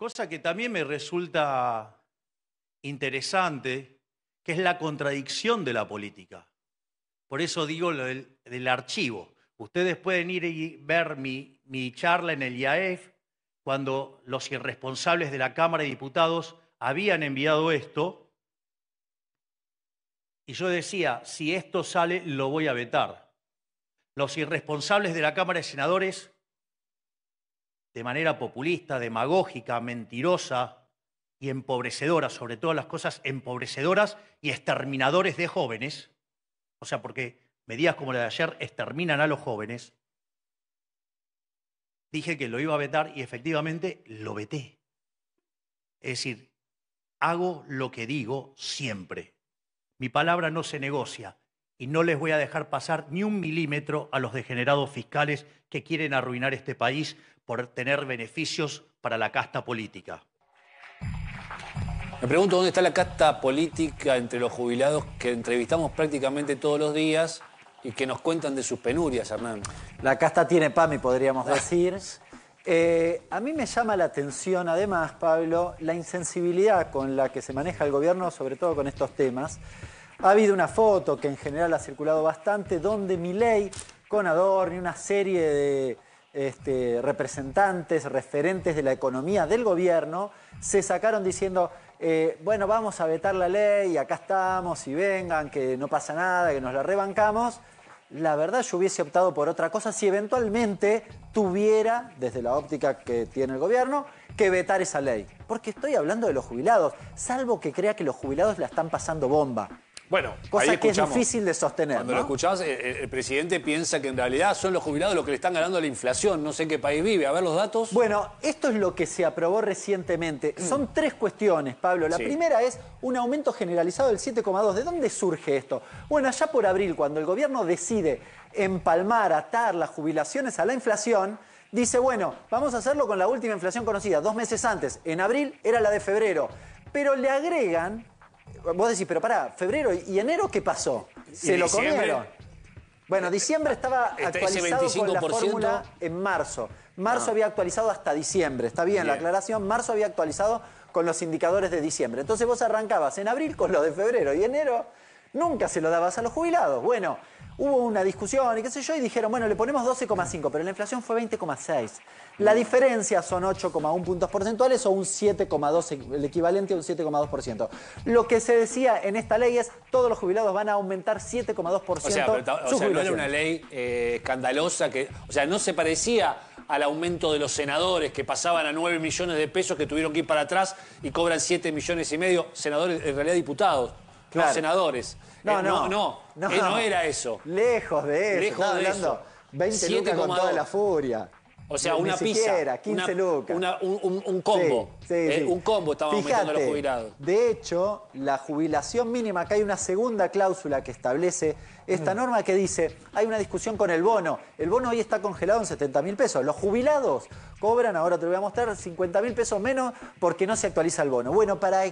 Cosa que también me resulta interesante, que es la contradicción de la política. Por eso digo lo del archivo. Ustedes pueden ir y ver mi charla en el IAEF, cuando los irresponsables de la Cámara de Diputados habían enviado esto, y yo decía, si esto sale, lo voy a vetar. Los irresponsables de la Cámara de Senadores, de manera populista, demagógica, mentirosa y empobrecedora, sobre todas las cosas empobrecedoras y exterminadores de jóvenes, o sea, porque medidas como la de ayer exterminan a los jóvenes, dije que lo iba a vetar y efectivamente lo veté. Es decir, hago lo que digo siempre. Mi palabra no se negocia y no les voy a dejar pasar ni un milímetro a los degenerados fiscales que quieren arruinar este país por tener beneficios para la casta política. Me pregunto dónde está la casta política entre los jubilados que entrevistamos prácticamente todos los días y que nos cuentan de sus penurias, Hernán. La casta tiene PAMI, podríamos decir. A mí me llama la atención, además, Pablo, la insensibilidad con la que se maneja el gobierno, sobre todo con estos temas. Ha habido una foto que en general ha circulado bastante, donde Milei, con Adorni, una serie de representantes, referentes de la economía del gobierno, se sacaron diciendo, bueno, vamos a vetar la ley, acá estamos, y vengan, que no pasa nada, que nos la rebancamos. La verdad, yo hubiese optado por otra cosa si eventualmente tuviera, desde la óptica que tiene el gobierno, que vetar esa ley. Porque estoy hablando de los jubilados, salvo que crea que los jubilados la están pasando bomba. Bueno, cosa que es difícil de sostener. Cuando ¿no? lo escuchás, el presidente piensa que en realidad son los jubilados los que le están ganando la inflación. No sé en qué país vive. A ver los datos. Bueno, esto es lo que se aprobó recientemente. Son tres cuestiones, Pablo. La primera es un aumento generalizado del 7,2. ¿De dónde surge esto? Bueno, allá por abril, cuando el gobierno decide empalmar, atar las jubilaciones a la inflación, dice, bueno, vamos a hacerlo con la última inflación conocida, 2 meses antes. En abril era la de febrero. Pero le agregan... Vos decís, pero pará, febrero y enero, ¿qué pasó? ¿Se lo comieron? Bueno, diciembre estaba actualizado con la fórmula en marzo. Marzo había actualizado hasta diciembre, está bien la aclaración. Marzo había actualizado con los indicadores de diciembre. Entonces vos arrancabas en abril con lo de febrero y enero nunca se lo dabas a los jubilados. Bueno, hubo una discusión y qué sé yo, y dijeron, bueno, le ponemos 12,5, pero la inflación fue 20,6. La diferencia son 8,1 puntos porcentuales o un 7,2, el equivalente a un 7,2%. Lo que se decía en esta ley es, todos los jubilados van a aumentar 7,2% sus no era una ley escandalosa, o sea, no se parecía al aumento de los senadores que pasaban a 9 millones de pesos, que tuvieron que ir para atrás y cobran 7 millones y medio, senadores, en realidad diputados. Claro. No, senadores. No era eso. Lejos de eso. Lejos de eso. 20 lucas con toda la furia. O sea, una pizza. Siquiera, 15 lucas. Un combo. Un combo estaban aumentando los jubilados. De hecho, la jubilación mínima, acá hay una segunda cláusula que establece esta norma que dice, hay una discusión con el bono. El bono hoy está congelado en 70.000 pesos. Los jubilados cobran, ahora te lo voy a mostrar, 50.000 pesos menos porque no se actualiza el bono. Bueno, para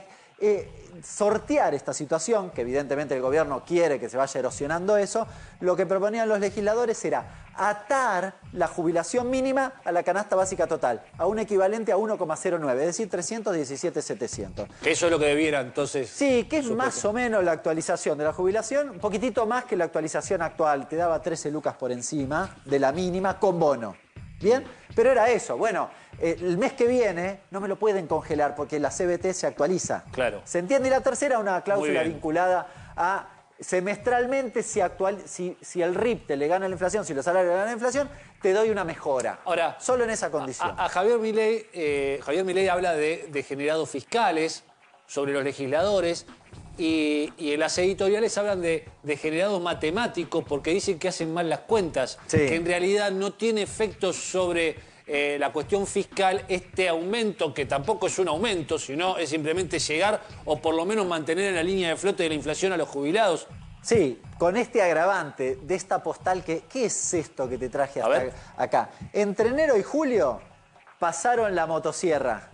sortear esta situación, que evidentemente el gobierno quiere que se vaya erosionando eso, lo que proponían los legisladores era atar la jubilación mínima a la canasta básica total, a un equivalente a 1,09, es decir, 317.700. Que eso es lo que debiera entonces... Sí, que es más o menos la actualización de la jubilación, un poquitito más que la actualización actual, te daba 13 lucas por encima de la mínima con bono. ¿Bien? Pero era eso. Bueno, el mes que viene no me lo pueden congelar porque la CBT se actualiza. Claro. ¿Se entiende? Y la tercera, una cláusula vinculada a semestralmente, si el RIP te le gana la inflación, si los salarios le ganan la inflación, te doy una mejora. Ahora, solo en esa condición. A Javier Milei habla de degenerados fiscales sobre los legisladores y en las editoriales hablan de degenerados matemáticos porque dicen que hacen mal las cuentas, que en realidad no tiene efectos sobre la cuestión fiscal este aumento, que tampoco es un aumento, sino es simplemente llegar o por lo menos mantener en la línea de flote de la inflación a los jubilados. Sí, con este agravante de esta postal, ¿qué es esto que te traje hasta acá? Entre enero y julio pasaron la motosierra.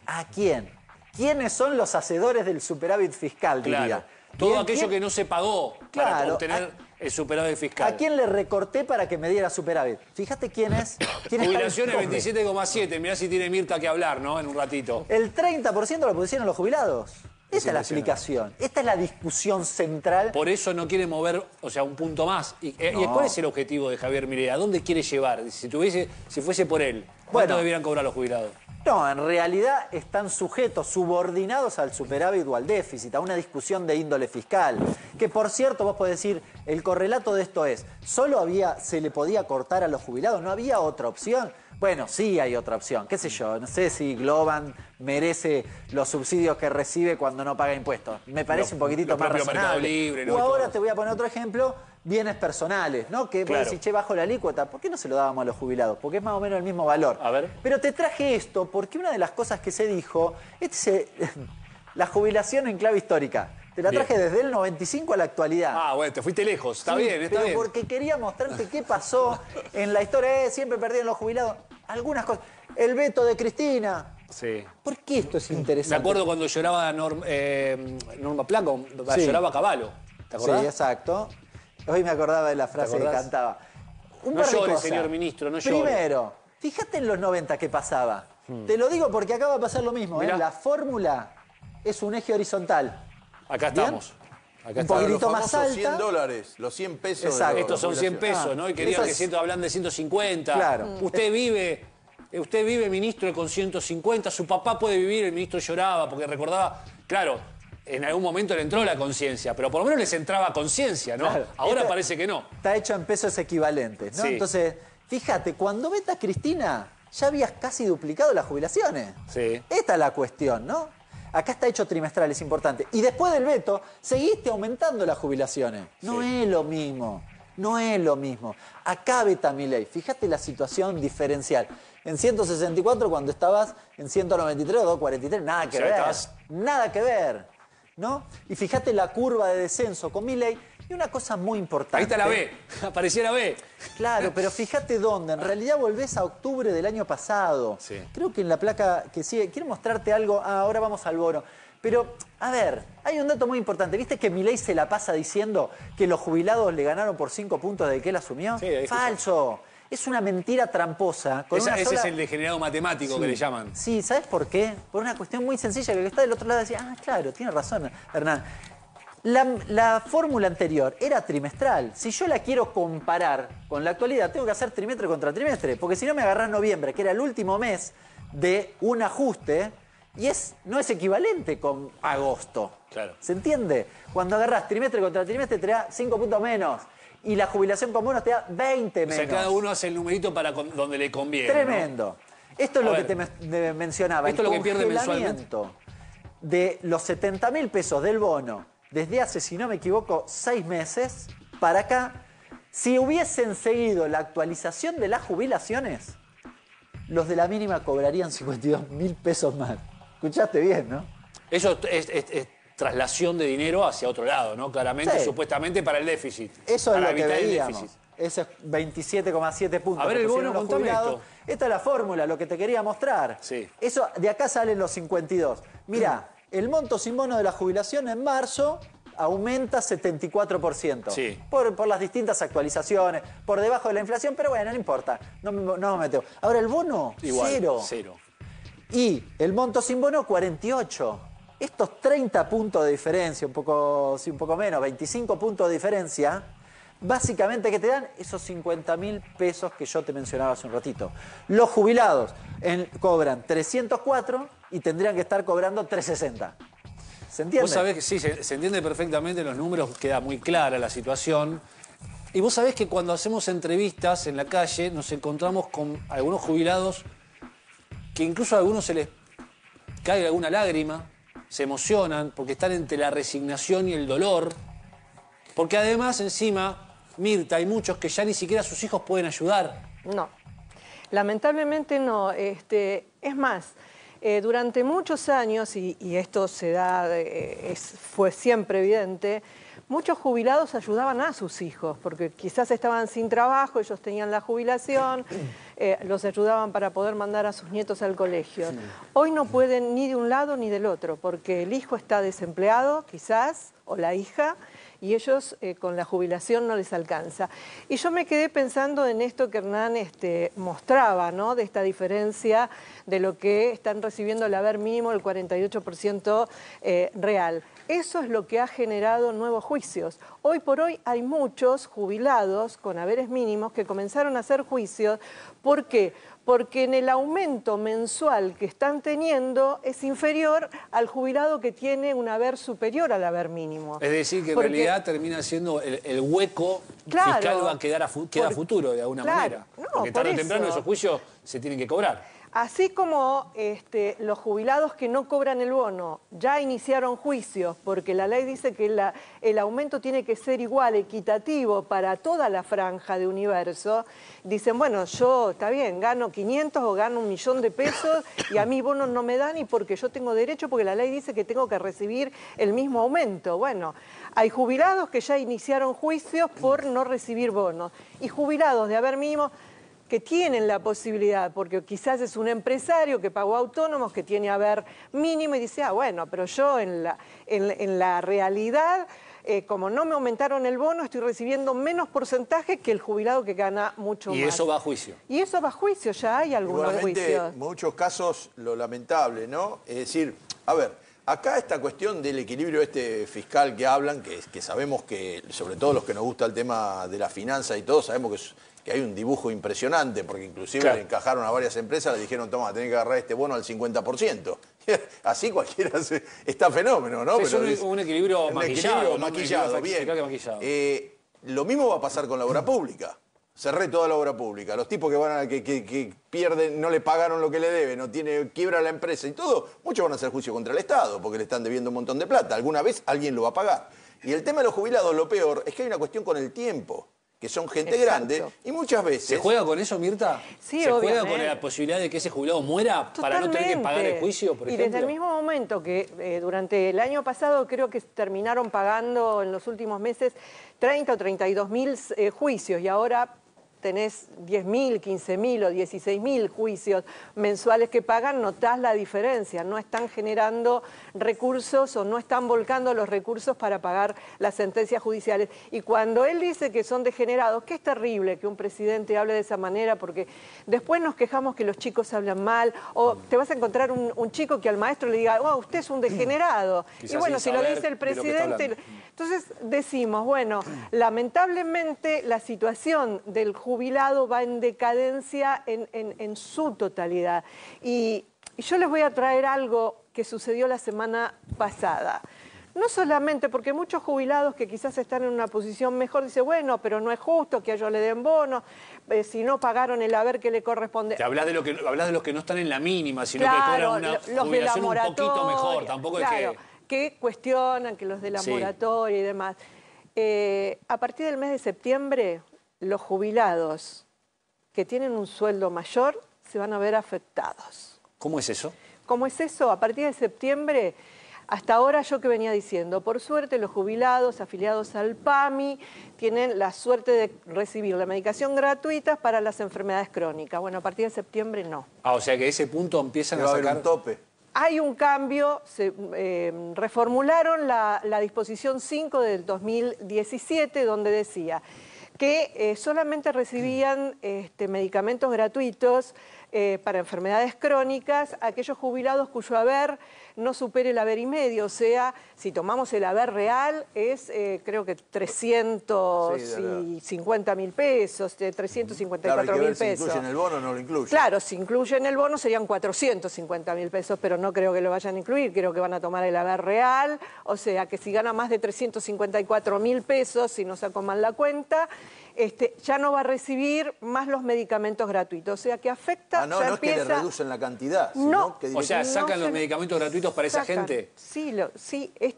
¿A quién? ¿Quiénes son los hacedores del superávit fiscal, diría? Todo aquello que no se pagó para obtener el superávit fiscal. ¿A quién le recorté para que me diera superávit? Fíjate quién es. Jubilaciones 27,7. Mirá si tiene Mirta que hablar, ¿no? En un ratito. El 30% lo pusieron los jubilados. Esta es la explicación. Esta es la discusión central. Por eso no quiere mover, o sea, un punto más. ¿Y cuál es el objetivo de Javier Milei? ¿A dónde quiere llevar? Si fuese por él, ¿cuánto debieran cobrar los jubilados? No, en realidad están sujetos, subordinados al superávit o al déficit, a una discusión de índole fiscal. Que, por cierto, vos podés decir, el correlato de esto es, ¿solo se le podía cortar a los jubilados? ¿No había otra opción? Bueno, sí hay otra opción. ¿Qué sé yo? No sé si Globan merece los subsidios que recibe cuando no paga impuestos. Me parece un poquitito más razonable. Mercado Libre, ¿no? O ahora te voy a poner otro ejemplo, bienes personales, ¿no? Que vos decís, che, bajo la alícuota, ¿por qué no se lo dábamos a los jubilados? Porque es más o menos el mismo valor. A ver. Pero te traje esto porque una de las cosas que se dijo es la jubilación en clave histórica. Te la traje desde el 95 a la actualidad. Ah, bueno, te fuiste lejos. Está bien, está bien. Porque quería mostrarte qué pasó en la historia. Siempre perdían los jubilados. Algunas cosas. El veto de Cristina. Sí. ¿Por qué esto es interesante? Me acuerdo cuando lloraba Norma Placo, lloraba Cavallo. ¿Te acordás? Sí, exacto. Hoy me acordaba de la frase que cantaba. No llore, señor ministro, no llore. Primero, fíjate en los 90 qué pasaba. Te lo digo porque acá va a pasar lo mismo. La fórmula es un eje horizontal. Acá estamos. Acá un poquitito más alta. $100, los 100 pesos. Exacto. Estos son 100 pesos, ¿no? Y querían que hablan de 150. Claro. Usted vive, ministro, con 150. Su papá puede vivir, el ministro lloraba porque recordaba, claro, en algún momento le entró la conciencia, pero por lo menos les entraba conciencia, ¿no? Claro. Ahora parece que no. Está hecho en pesos equivalentes, ¿no? Sí. Entonces, fíjate, cuando veta a Cristina, ya habías casi duplicado las jubilaciones. Sí. Esta es la cuestión, ¿no? Acá está hecho trimestral, es importante. Y después del veto, seguiste aumentando las jubilaciones. No es lo mismo. No es lo mismo. Acá veta Milei. Fíjate la situación diferencial. En 164 cuando estabas en 193 o 243, nada que ver. Nada que ver, ¿no? Y fíjate la curva de descenso con Milei. Y una cosa muy importante. Ahí está la B. Aparecía la B. Claro, pero fíjate dónde. En realidad volvés a octubre del año pasado. Sí. Creo que en la placa que sigue... Quiero mostrarte algo. Ahora vamos al bono. Pero, a ver, hay un dato muy importante. ¿Viste que Milei se la pasa diciendo que los jubilados le ganaron por 5 puntos desde que él asumió? Sí, Falso. Es una mentira tramposa. Ese es el degenerado matemático que le llaman. Sí, ¿sabes por qué? Por una cuestión muy sencilla que el que está del otro lado decía, claro, tiene razón, Hernán. La fórmula anterior era trimestral. Si yo la quiero comparar con la actualidad, tengo que hacer trimestre contra trimestre. Porque si no me agarrás noviembre, que era el último mes de un ajuste, y no es equivalente con agosto. Claro. ¿Se entiende? Cuando agarrás trimestre contra trimestre te da 5 puntos menos. Y la jubilación con bonos te da 20 menos. O sea, cada uno hace el numerito para donde le conviene. Tremendo. ¿No? Esto es lo que te mencionaba. Esto es lo que pierde mensualmente. De los 70.000 pesos del bono desde hace, si no me equivoco, 6 meses para acá, si hubiesen seguido la actualización de las jubilaciones, los de la mínima cobrarían 52.000 pesos más. Escuchaste bien, ¿no? Eso es traslación de dinero hacia otro lado, ¿no? Claramente, supuestamente para el déficit. Eso es para lo que veíamos. Ese es 27,7 puntos. A ver el bono, contame esto. Esta es la fórmula, lo que te quería mostrar. Sí. Eso, de acá salen los 52. Mirá, el monto sin bono de la jubilación en marzo aumenta 74%. Sí. Por las distintas actualizaciones, por debajo de la inflación, pero bueno, no importa. No me meteo. Ahora el bono, igual, cero. Y el monto sin bono, 48. Estos 30 puntos de diferencia, un poco menos, 25 puntos de diferencia, básicamente que te dan esos 50.000 pesos que yo te mencionaba hace un ratito. Los jubilados cobran 304 y tendrían que estar cobrando 360. ¿Se entiende? Vos sabés que sí, se entiende perfectamente los números, queda muy clara la situación. Y vos sabés que cuando hacemos entrevistas en la calle nos encontramos con algunos jubilados que incluso a algunos se les cae alguna lágrima, se emocionan porque están entre la resignación y el dolor. Porque además, encima, Mirta, hay muchos que ya ni siquiera sus hijos pueden ayudar. No, lamentablemente no. Es más, durante muchos años, y esto se da, fue siempre evidente, muchos jubilados ayudaban a sus hijos, porque quizás estaban sin trabajo, ellos tenían la jubilación, los ayudaban para poder mandar a sus nietos al colegio. Sí. Hoy no pueden ni de un lado ni del otro, porque el hijo está desempleado, quizás, o la hija, y ellos con la jubilación no les alcanza. Y yo me quedé pensando en esto que Hernán mostraba, ¿no? De esta diferencia de lo que están recibiendo el haber mínimo, el 48% real. Eso es lo que ha generado nuevos juicios. Hoy por hoy hay muchos jubilados con haberes mínimos que comenzaron a hacer juicios. ¿Por qué? Porque en el aumento mensual que están teniendo es inferior al jubilado que tiene un haber superior al haber mínimo. Es decir, que en realidad termina siendo el hueco fiscal va a quedar a futuro de alguna manera. Porque tarde o temprano esos juicios se tienen que cobrar. Así como los jubilados que no cobran el bono ya iniciaron juicios porque la ley dice que el aumento tiene que ser igual, equitativo para toda la franja de universo, dicen, bueno, yo, está bien, gano 500 o gano 1.000.000 de pesos y a mí bonos no me dan y porque yo tengo derecho, porque la ley dice que tengo que recibir el mismo aumento. Bueno, hay jubilados que ya iniciaron juicios por no recibir bonos y jubilados de haber mínimo que tienen la posibilidad, porque quizás es un empresario que pagó autónomos, que tiene haber mínimo y dice, ah, bueno, pero yo en la realidad, como no me aumentaron el bono, estoy recibiendo menos porcentaje que el jubilado que gana mucho más. Y eso va a juicio. Y eso va a juicio, ya hay algunos juicios. En muchos casos, lo lamentable, ¿no? Es decir, a ver, acá esta cuestión del equilibrio fiscal que hablan, que sabemos que, sobre todo los que nos gusta el tema de la finanza y todo, sabemos que hay un dibujo impresionante, porque inclusive le encajaron a varias empresas, le dijeron, toma, tenés que agarrar este bono al 50%. Así cualquiera está fenómeno, ¿no? Sí, pero es un equilibrio maquillado. Maquillado, bien. Lo mismo va a pasar con la obra pública. Cerré toda la obra pública. Los tipos que pierden, no le pagaron lo que le deben, quiebra la empresa y todo, muchos van a hacer juicio contra el Estado, porque le están debiendo un montón de plata. Alguna vez alguien lo va a pagar. Y el tema de los jubilados, lo peor, es que hay una cuestión con el tiempo, que son gente grande, y muchas veces... ¿Se juega con eso, Mirta? Sí, ¿Se obviamente. juega con la posibilidad de que ese jubilado muera para no tener que pagar el juicio, por ejemplo? Y desde el mismo momento que durante el año pasado creo que terminaron pagando en los últimos meses 30 o 32.000 juicios, y ahora tenés 10.000, 15.000 o 16.000 juicios mensuales que pagan, notás la diferencia. No están generando recursos o no están volcando los recursos para pagar las sentencias judiciales. Y cuando él dice que son degenerados, que es terrible que un presidente hable de esa manera, porque después nos quejamos que los chicos hablan mal, o te vas a encontrar un chico que al maestro le diga, oh, usted es un degenerado. Quizás y bueno, si lo dice el presidente... Entonces decimos, bueno, lamentablemente la situación del jubilado va en decadencia en su totalidad. Y yo les voy a traer algo que sucedió la semana pasada. No solamente porque muchos jubilados que quizás están en una posición mejor dicen, bueno, pero no es justo que a ellos le den bono, si no pagaron el haber que le corresponde. Te hablas de los que no están en la mínima, sino claro, que cobran una jubilación un poquito mejor. Tampoco claro, es que cuestionan que los de la moratoria y demás. A partir del mes de septiembre, los jubilados que tienen un sueldo mayor se van a ver afectados. ¿Cómo es eso? ¿Cómo es eso? A partir de septiembre, hasta ahora yo que venía diciendo, por suerte los jubilados afiliados al PAMI tienen la suerte de recibir la medicación gratuita para las enfermedades crónicas. Bueno, a partir de septiembre no. Ah, o sea que ese punto empiezan a sacar... un tope. Hay un cambio, se reformularon la disposición 5 del 2017, donde decía que solamente recibían medicamentos gratuitos para enfermedades crónicas aquellos jubilados cuyo haber no supere el haber y medio. O sea, si tomamos el haber real, es creo que 350.000 pesos, 354.000 pesos. Si incluyen el bono, no lo incluyen. Claro, si incluyen el bono serían 450.000 pesos, pero no creo que lo vayan a incluir, creo que van a tomar el haber real, o sea que si gana más de 354.000 pesos, si no saco mal la cuenta, ya no va a recibir más los medicamentos gratuitos, o sea que afecta... no es que le reducen la cantidad, sino no, que... O sea, sacan los medicamentos gratuitos para esa gente. Sí, que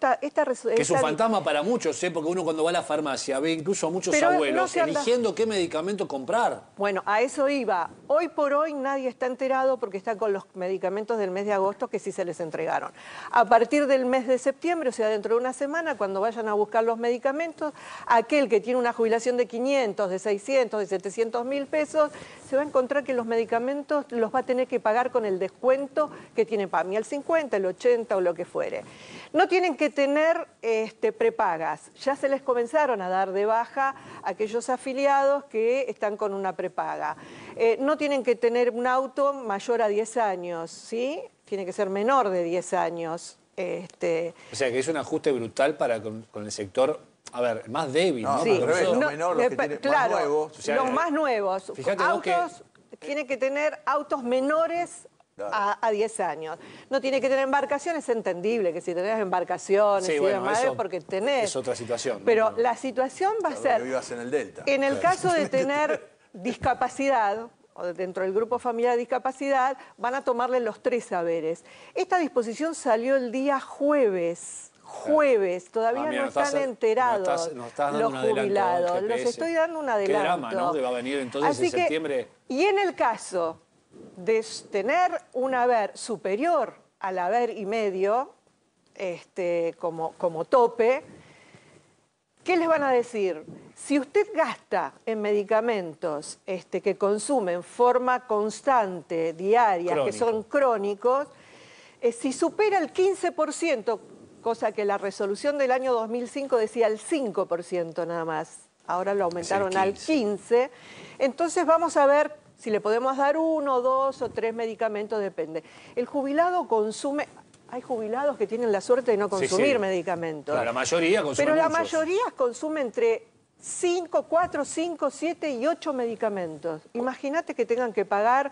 es un fantasma para muchos, porque uno cuando va a la farmacia ve incluso a muchos abuelos eligiendo qué medicamento comprar. Bueno, a eso iba. Hoy por hoy nadie está enterado porque está con los medicamentos del mes de agosto que sí se les entregaron. A partir del mes de septiembre, o sea, dentro de una semana, cuando vayan a buscar los medicamentos, aquel que tiene una jubilación de 500, de 600, de 700.000 pesos, se va a encontrar que los medicamentos los va a tener que pagar con el descuento que tiene PAMI, el 50, el 80 o lo que fuere. No tienen que tener prepagas. Ya se les comenzaron a dar de baja a aquellos afiliados que están con una prepaga. No tienen que tener un auto mayor a 10 años, ¿sí? Tiene que ser menor de 10 años. O sea, que es un ajuste brutal para con el sector, a ver, más débil, ¿no? Sí, los menores, los que tienen claro, más nuevos. O sea, los más nuevos. Fíjate vos Autos, tienen que tener autos menores a 10 años. No tiene que tener embarcaciones, es entendible que si tenés embarcaciones sí, y bueno, demás, eso porque tenés. es otra situación, ¿no? Pero la situación va a ser, Que vivas en el Delta. en el caso de tener discapacidad, o dentro del grupo familiar de discapacidad, van a tomarle los 3 saberes. Esta disposición salió el día jueves. Todavía mira, no están enterados nos estás dando los un adelanto, jubilados. GPS. Los estoy dando un adelanto. Qué drama, ¿no? Que va a venir entonces Así en septiembre. Y en el caso de tener un haber superior al haber y medio, como tope, ¿qué les van a decir? Si usted gasta en medicamentos que consume en forma constante, diaria, que son crónicos, si supera el 15%, cosa que la resolución del año 2005 decía el 5% nada más, ahora lo aumentaron al 15%, entonces vamos a ver si le podemos dar 1, 2 o 3 medicamentos, depende. El jubilado consume... Hay jubilados que tienen la suerte de no consumir medicamentos. Claro, la mayoría consume Pero la muchos. mayoría consume entre 4, 5, 7 y 8 medicamentos. Imagínate que tengan que pagar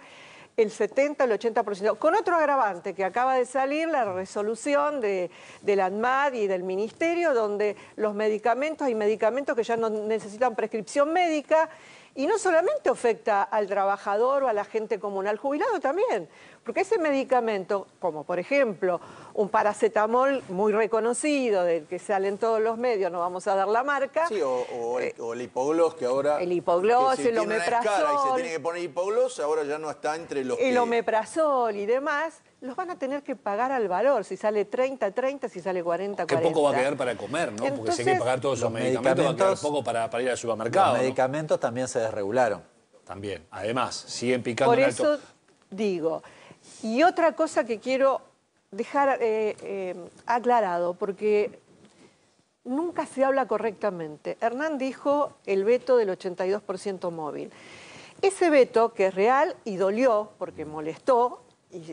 el 70, el 80%. Con otro agravante, que acaba de salir la resolución de la ANMAT y del Ministerio, donde los medicamentos, hay medicamentos que ya no necesitan prescripción médica, y no solamente afecta al trabajador o a la gente común, al jubilado también, porque ese medicamento, como por ejemplo un paracetamol muy reconocido, del que sale en todos los medios, no vamos a dar la marca. Sí, o el hipoglós, que ahora... El hipoglós, el omeprazol. Y se tiene que poner hipoglós, ahora ya no está entre los el omeprazol y demás, los van a tener que pagar al valor, si sale 30, 30, si sale 40, 40. Qué poco va a quedar para comer, ¿no? Porque si hay que pagar todos esos medicamentos, va a quedar poco para ir al supermercado. Los medicamentos también se desregularon. También, además, siguen picando Por en alto. eso digo, y otra cosa que quiero dejar aclarado, porque nunca se habla correctamente. Hernán dijo el veto del 82% móvil. Ese veto, que es real y dolió, porque molestó,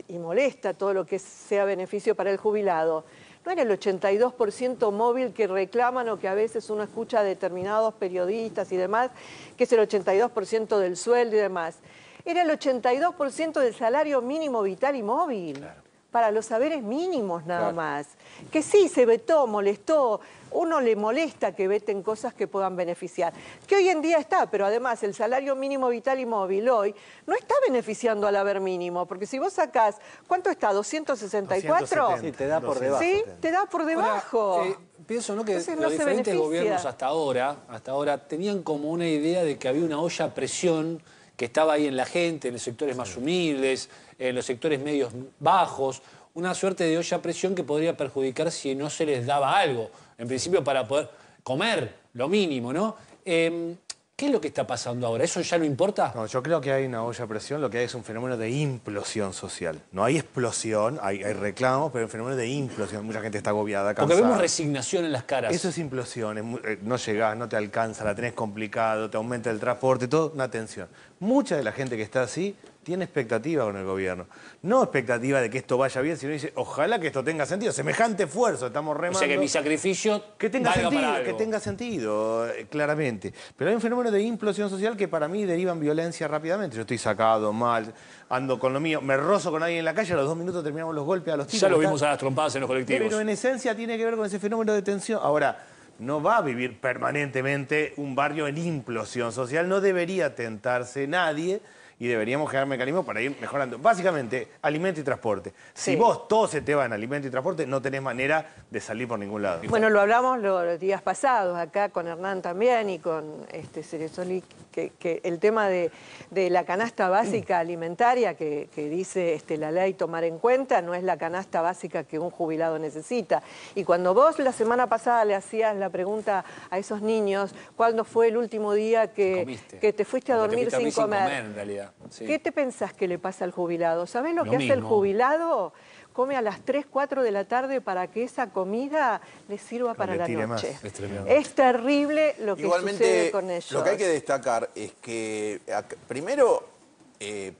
y molesta todo lo que sea beneficio para el jubilado, no era el 82% móvil que reclaman o que a veces uno escucha a determinados periodistas y demás, que es el 82% del sueldo y demás. Era el 82% del salario mínimo vital y móvil. Claro. Para los saberes mínimos nada más. Que sí, se vetó, molestó, uno le molesta que veten cosas que puedan beneficiar. Que hoy en día está, pero además el salario mínimo vital y móvil hoy no está beneficiando al haber mínimo, porque si vos sacás, ¿cuánto está? ¿264? 270. Sí, te da por debajo. Sí, te da por debajo. Ahora, pienso, ¿no?, que Entonces, los diferentes gobiernos hasta ahora tenían como una idea de que había una olla a presión que estaba ahí en la gente, en los sectores más humildes, en los sectores medios bajos, una suerte de olla a presión que podría perjudicar si no se les daba algo, en principio para poder comer lo mínimo, ¿no? ¿Qué es lo que está pasando ahora? ¿Eso ya no importa? No, yo creo que hay una olla a presión, lo que hay es un fenómeno de implosión social. No hay explosión, hay reclamos, pero un fenómeno de implosión. Mucha gente está agobiada, cansada. Porque vemos resignación en las caras. Eso es implosión, no llegás, no te alcanza, la tenés complicado, te aumenta el transporte, todo, una tensión. Mucha de la gente que está así tiene expectativa con el gobierno. No expectativa de que esto vaya bien, sino dice, ojalá que esto tenga sentido. Semejante esfuerzo, estamos remando. O sea, que mi sacrificio que tenga valga sentido, para algo. que tenga sentido, claramente. Pero hay un fenómeno de implosión social que para mí deriva en violencia rápidamente. Yo estoy sacado, mal, ando con lo mío, me rozo con alguien en la calle, a los 2 minutos terminamos los golpes a los tipos. Ya lo vimos a las trompadas en los colectivos. Pero en esencia tiene que ver con ese fenómeno de tensión. Ahora, no va a vivir permanentemente un barrio en implosión social, no debería tentarse nadie y deberíamos generar mecanismos para ir mejorando. Básicamente, alimento y transporte. Sí. Si vos todo se te va en alimento y transporte, no tenés manera de salir por ningún lado. Bueno, lo hablamos los días pasados acá con Hernán también y con Ceresoli, que el tema de la canasta básica alimentaria que dice la ley tomar en cuenta no es la canasta básica que un jubilado necesita. Y cuando vos la semana pasada le hacías la pregunta a esos niños, ¿cuándo fue el último día que te fuiste a dormir sin comer? En realidad. Sí. ¿Qué te pensás que le pasa al jubilado? ¿Sabés lo que hace el mismo. jubilado? come a las 3, 4 de la tarde para que esa comida les sirva para la noche. Es terrible lo que sucede con ellos. Lo que hay que destacar es que, primero,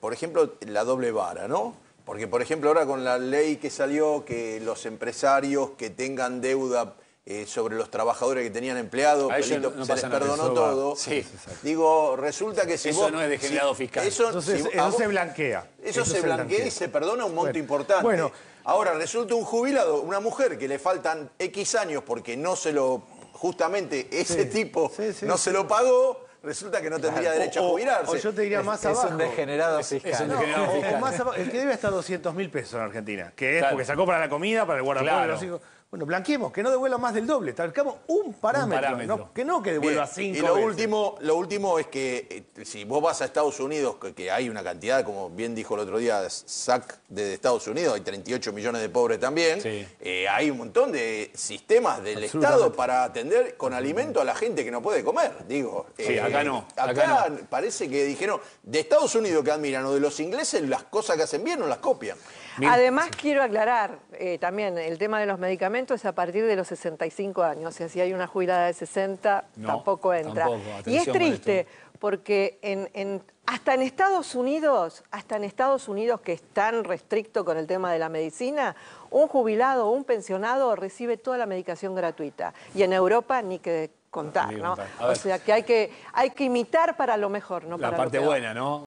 por ejemplo, la doble vara, ¿no? Porque, por ejemplo, ahora con la ley que salió, que los empresarios que tengan deuda sobre los trabajadores que tenían empleados, se les perdonó todo. Sí. Digo, resulta que si eso no es degenerado fiscal. Eso se blanquea. Eso se blanquea y se perdona un monto importante. Bueno. Ahora, resulta un jubilado, una mujer que le faltan X años porque no se lo, justamente ese tipo no se lo pagó, resulta que no tendría derecho a jubilarse. O yo te diría más abajo. Es un degenerado fiscal. Es un degenerado fiscal. O más abajo, el que debe hasta 200.000 pesos en Argentina, que es porque sacó para la comida, para el guardapolvo de los hijos. Bueno, blanqueemos, que no devuelva más del doble. Establezcamos un parámetro. Que no que devuelva 5 Y lo último es que si vos vas a Estados Unidos, que hay una cantidad, como bien dijo el otro día Zach de Estados Unidos, hay 38 millones de pobres también, hay un montón de sistemas del Estado para atender con alimento a la gente que no puede comer. Digo, acá no. Acá parece que dijeron, de Estados Unidos que admiran o de los ingleses, las cosas que hacen bien no las copian. Además, quiero aclarar también el tema de los medicamentos es a partir de los 65 años. O sea, si hay una jubilada de 60, tampoco entra. Y es triste porque hasta en Estados Unidos, que es tan restricto con el tema de la medicina, un jubilado o un pensionado recibe toda la medicación gratuita. Y en Europa ni que contar, ¿no? O sea, que hay que imitar para lo mejor, no para lo peor. La parte buena, ¿no?